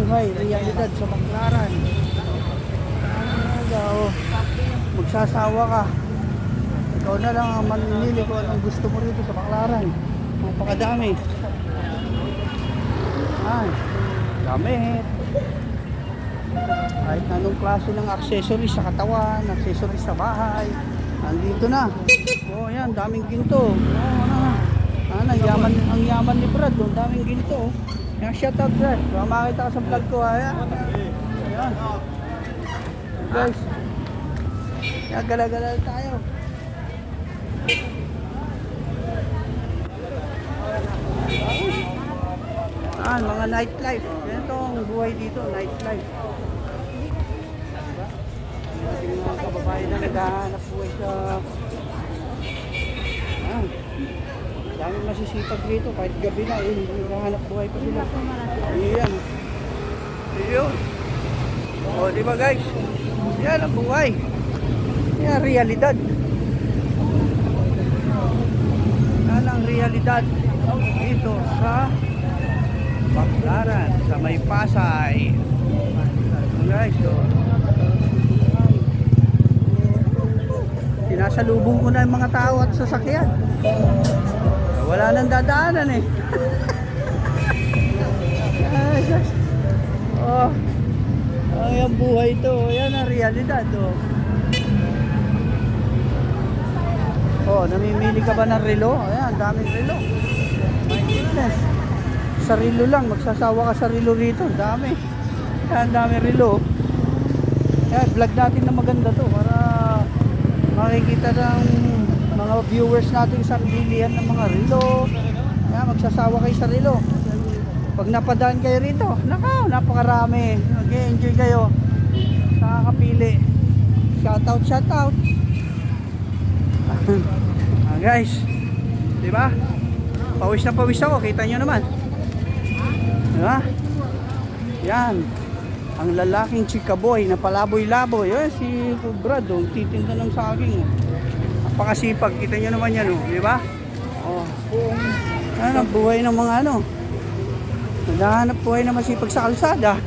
buhay, realidad sa Baclaran. Magsasawa ka. Ikaw na lang ang mamimili kung anong gusto mo rito sa Baclaran. Napakadami. Damit. Kahit anong klase ng accessories sa katawan, accessories sa bahay, andito na. Oh, yan, daming ginto. Ang yaman ni Brad, oh, daming ginto. Yan, shout out Brad. Baka makita ka sa vlog ko, ayan. Ayan. Guys. Yan, gala-gala tayo. Mga nightlife. Ganito ang buhay dito, nightlife. Yung mga kababayan na naghahanap buhay sa daming masisipag dito kahit gabi na naghahanap buhay pa sila. Ayan. Ayun. O, diba guys? Yan ang buhay. Yan, realidad. Yan ang realidad dito sa Baclaran, sa may Pasay. Guys, so sinasalubong ko na yung mga tao at sasakyan. Wala nang dadaanan eh. Oh, ay ang buhay ito. Yan ang realidad. Oh, namimili ka ba ng relo? Ayan, daming relo. My goodness. Sa relo lang, magsasawa ka sa relo rito. Dami. Yan, daming relo. Yan, vlog natin na maganda to para makikita ng mga viewers natin sa bilihan ng mga relo. Yan, magsasawa kayo sa relo. Pag napadaan kayo rito, napakarami. Mag-enjoy kayo. Nakakapili. Shoutout, shoutout. Guys, diba? Pawis na pawis ako, kita nyo naman. Diba? Yan. Ang lalaking chikaboy na palaboy-laboy. Si Brad, titinda ng saging. Napakasipag, kita nyo naman yan, diba? Ang buhay ng mga naghahanap buhay na masipag sa kalsada.